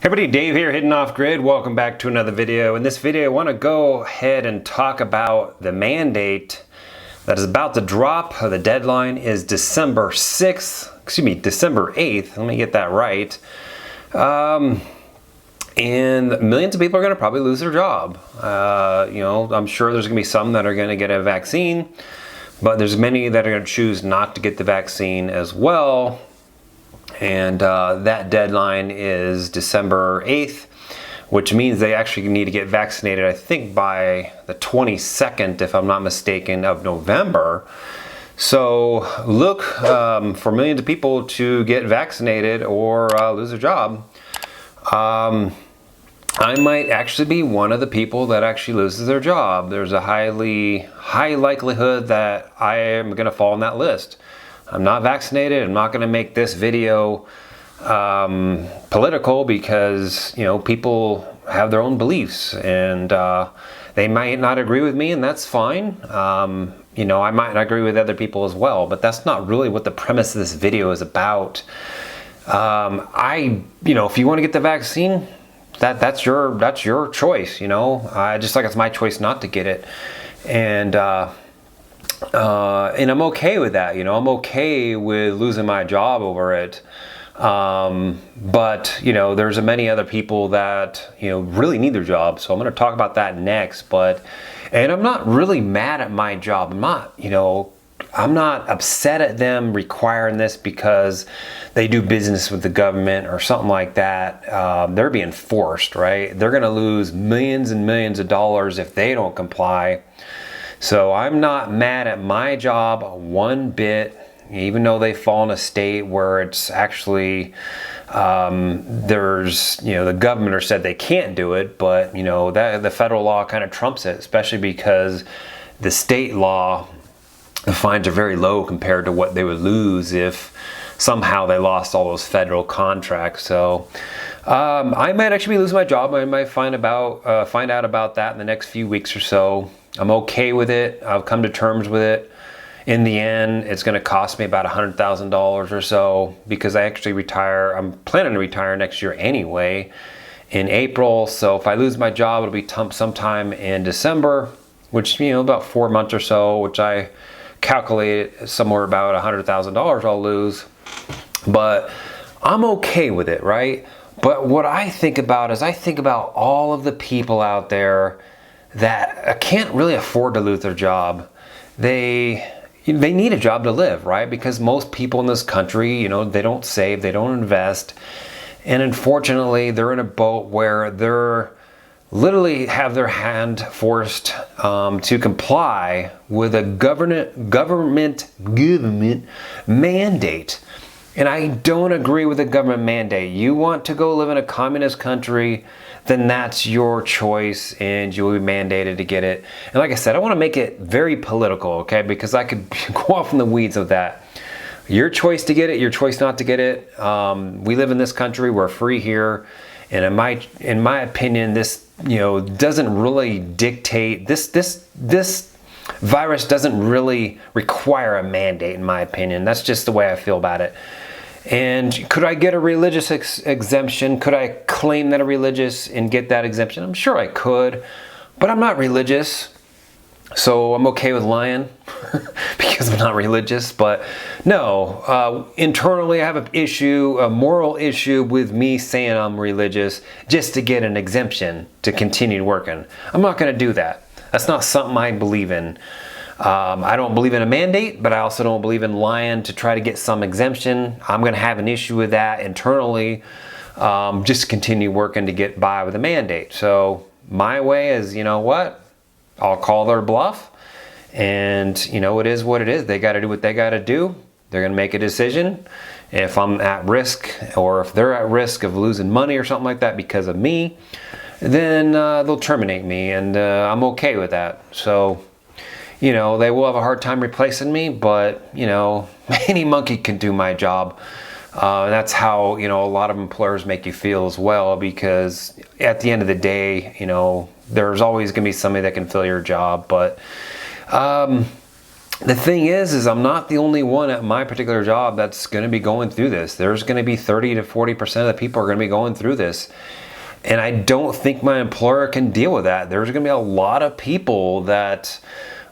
Hey everybody, Dave here, Hidden Off Grid. Welcome back to another video. In this video, I want to go ahead and talk about the mandate that is about to drop. The deadline is December 8th. Let me get that right. And millions of people are going to probably lose their job. I'm sure there's going to be some that are going to get a vaccine, but there's many that are going to choose not to get the vaccine as well. And that deadline is December 8th, which means they actually need to get vaccinated, I think, by the 22nd, if I'm not mistaken, of November. So look for millions of people to get vaccinated or lose their job. I might actually be one of the people that actually loses their job. There's a high likelihood that I am going to fall on that list. I'm not vaccinated. I'm not going to make this video political because, people have their own beliefs and they might not agree with me, and that's fine. I might not agree with other people as well, but that's not really what the premise of this video is about. If you want to get the vaccine, that's your choice, just like it's my choice not to get it. And I'm okay with that, I'm okay with losing my job over it. But there's many other people that, really need their job. So I'm going to talk about that next, and I'm not really mad at my job. I'm not upset at them requiring this because they do business with the government or something like that. They're being forced, right? They're going to lose millions and millions of dollars if they don't comply. So I'm not mad at my job one bit, even though they fall in a state where it's actually, the governor said they can't do it, but that the federal law kind of trumps it, especially because the state law, the fines are very low compared to what they would lose if somehow they lost all those federal contracts. So I might actually be losing my job. I might find out about that in the next few weeks or so. I'm okay with it. I've come to terms with it. In the end, it's going to cost me about $100,000 or so because I actually retire. I'm planning to retire next year anyway in April. So if I lose my job, it'll be sometime in December, which, about 4 months or so, which I calculate somewhere about $100,000 I'll lose. But I'm okay with it, right? But what I think about is I think about all of the people out there that can't really afford to lose their job. They need a job to live, right? Because most people in this country, they don't save, they don't invest. And unfortunately, they're in a boat where they're literally have their hand forced to comply with a government mandate. And I don't agree with the government mandate. You want to go live in a communist country, then that's your choice and you will be mandated to get it. And like I said, I want to make it very political, okay? Because I could go off in the weeds of that. Your choice to get it, your choice not to get it. We live in this country, we're free here. And in my opinion, this doesn't really dictate, this virus doesn't really require a mandate, in my opinion. That's just the way I feel about it. And could I get a religious exemption? Could I claim that I'm religious and get that exemption? I'm sure I could, but I'm not religious. So I'm okay with lying because I'm not religious. But no, internally I have a moral issue with me saying I'm religious just to get an exemption to continue working. I'm not going to do that. That's not something I believe in. I don't believe in a mandate, but I also don't believe in lying to try to get some exemption. I'm going to have an issue with that internally, just to continue working to get by with a mandate. So my way is, I'll call their bluff, and it is what it is. They got to do what they got to do. They're going to make a decision. If I'm at risk, or if they're at risk of losing money or something like that because of me, then they'll terminate me, and I'm okay with that. So, they will have a hard time replacing me, but, any monkey can do my job. And that's how, a lot of employers make you feel as well, because at the end of the day, there's always going to be somebody that can fill your job. But the thing is I'm not the only one at my particular job that's going to be going through this. There's going to be 30 to 40% of the people are going to be going through this. And I don't think my employer can deal with that. There's going to be a lot of people that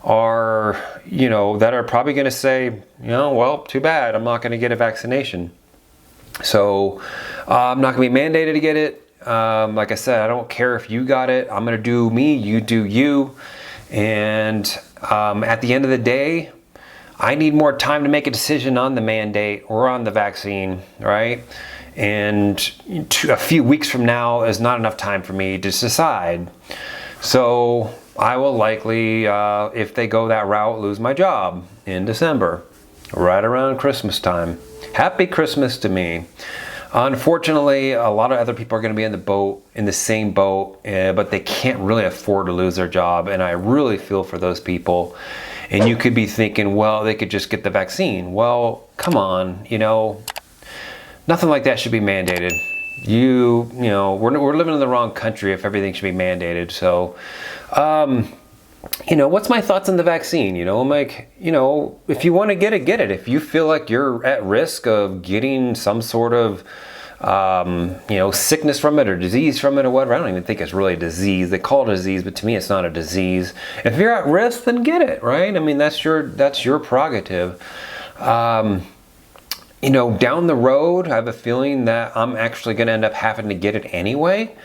are, that are probably going to say, well, too bad, I'm not going to get a vaccination. So I'm not going to be mandated to get it. Like I said, I don't care if you got it. I'm going to do me, you do you. And at the end of the day, I need more time to make a decision on the mandate or on the vaccine, right? And a few weeks from now is not enough time for me to decide. So I will likely, if they go that route, lose my job in December, right around Christmas time. Happy Christmas to me. Unfortunately, a lot of other people are going to be in the same boat, but they can't really afford to lose their job. And I really feel for those people. And you could be thinking, well, they could just get the vaccine. Well, come on, nothing like that should be mandated. We're living in the wrong country if everything should be mandated. So, what's my thoughts on the vaccine? I'm like, if you want to get it, get it. If you feel like you're at risk of getting some sort of, sickness from it or disease from it or whatever, I don't even think it's really a disease. They call it a disease, but to me, it's not a disease. If you're at risk, then get it, right? I mean, that's your prerogative. Down the road, I have a feeling that I'm actually going to end up having to get it anyway.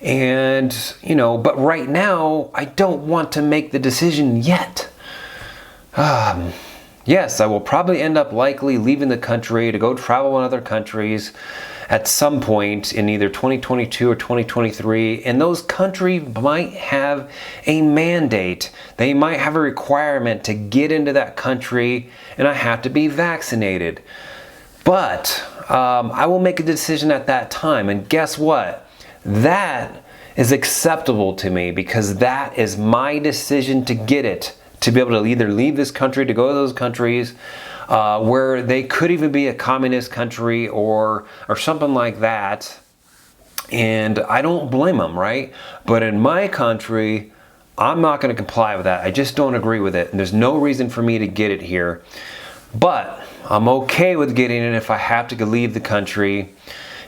And, but right now, I don't want to make the decision yet. Yes, I will probably end up likely leaving the country to go travel in other countries at some point in either 2022 or 2023. And those countries might have a mandate. They might have a requirement to get into that country, and I have to be vaccinated. But I will make a decision at that time. And guess what? That is acceptable to me because that is my decision to get it, to be able to either leave this country to go to those countries where they could even be a communist country or something like that. And I don't blame them, right? But in my country, I'm not going to comply with that. I just don't agree with it. And there's no reason for me to get it here. But I'm okay with getting it if I have to leave the country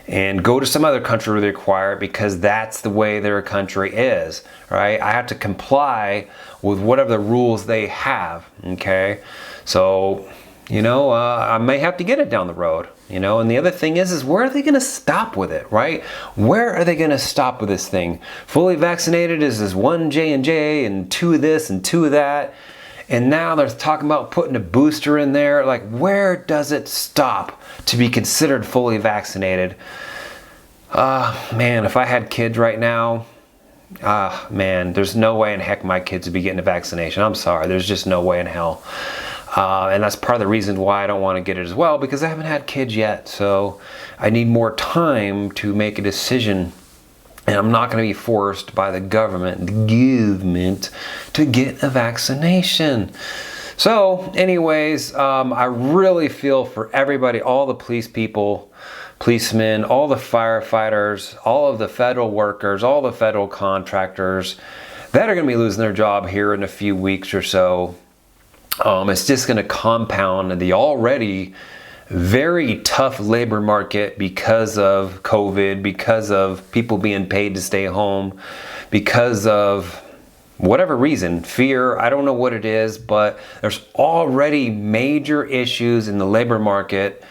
and go to some other country where they require it because that's the way their country is, right? I have to comply with whatever the rules they have, okay? So, I may have to get it down the road, and the other thing is where are they going to stop with it, right? Where are they going to stop with this thing? Fully vaccinated is this 1 J&J and 2 of this and 2 of that. And now they're talking about putting a booster in there. Like, where does it stop to be considered fully vaccinated? Man, if I had kids right now, man, there's no way in heck my kids would be getting a vaccination. I'm sorry. There's just no way in hell. And that's part of the reason why I don't want to get it as well, because I haven't had kids yet. So I need more time to make a decision. And I'm not going to be forced by the government to get a vaccination. So anyways, I really feel for everybody, all the policemen, all the firefighters, all of the federal workers, all the federal contractors that are going to be losing their job here in a few weeks or so. It's just going to compound the already very tough labor market because of COVID, because of people being paid to stay home, because of whatever reason, fear, I don't know what it is, but there's already major issues in the labor market.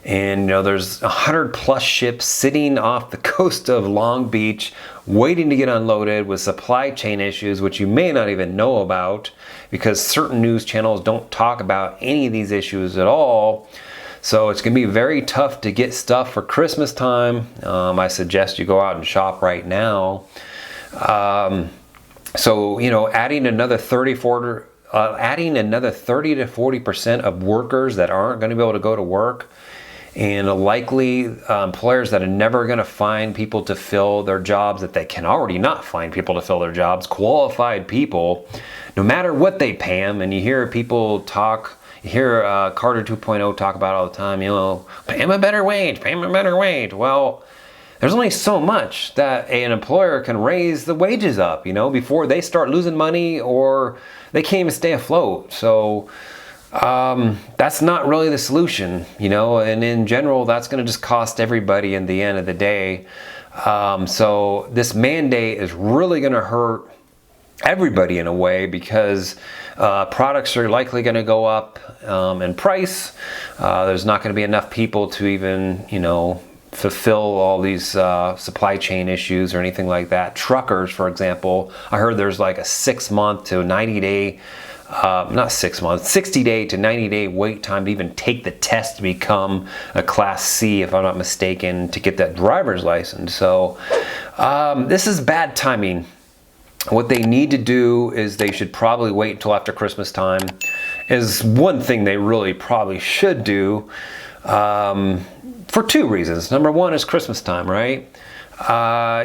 And there's 100 plus ships sitting off the coast of Long Beach waiting to get unloaded with supply chain issues, which you may not even know about because certain news channels don't talk about any of these issues at all. So it's going to be very tough to get stuff for Christmas time. I suggest you go out and shop right now. So, adding another 30 to 40% of workers that aren't going to be able to go to work, and likely employers that are never going to find people to fill their jobs, that they can already not find people to fill their jobs, qualified people, no matter what they pay them. And you hear people talk. You hear Carter 2.0 talk about all the time, pay him a better wage, pay him a better wage. Well, there's only so much that an employer can raise the wages up, before they start losing money or they can't even stay afloat. So, that's not really the solution, you know, and in general, that's going to just cost everybody in the end of the day. So this mandate is really going to hurt everybody in a way, because products are likely going to go up in price. There's not going to be enough people to even, you know, fulfill all these supply chain issues or anything like that. Truckers, for example, I heard there's like a 6 month to 90 day, not 6 months, 60 day to 90 day wait time to even take the test to become a Class C, if I'm not mistaken, to get that driver's license. So this is bad timing. What they need to do is they should probably wait until after Christmas time, is one thing they really probably should do, for two reasons. Number one is Christmas time, right?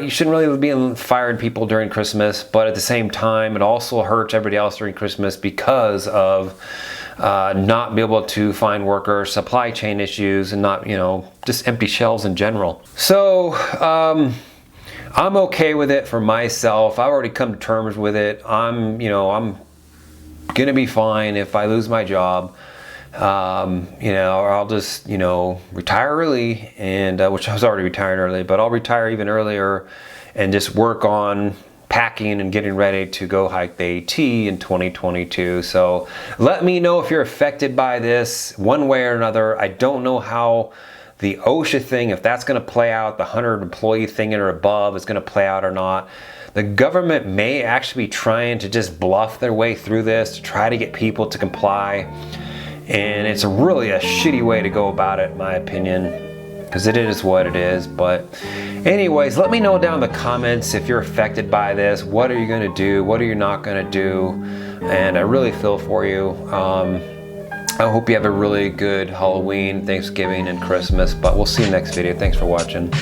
You shouldn't really be firing people during Christmas, but at the same time, it also hurts everybody else during Christmas because of not be able to find workers, supply chain issues, and not, you know, just empty shelves in general. So, I'm okay with it for myself. I've already come to terms with it. I'm gonna be fine if I lose my job. You know, or I'll just, you know, retire early, and which I was already retired early, but I'll retire even earlier and just work on packing and getting ready to go hike the AT in 2022. So let me know if you're affected by this one way or another. I don't know how the OSHA thing, if that's going to play out, the 100 employee thing or above is going to play out or not. The government may actually be trying to just bluff their way through this to try to get people to comply. And it's really a shitty way to go about it, in my opinion, because it is what it is. But anyways, let me know down in the comments if you're affected by this. What are you going to do? What are you not going to do? And I really feel for you. I hope you have a really good Halloween, Thanksgiving, and Christmas, but we'll see you next video. Thanks for watching.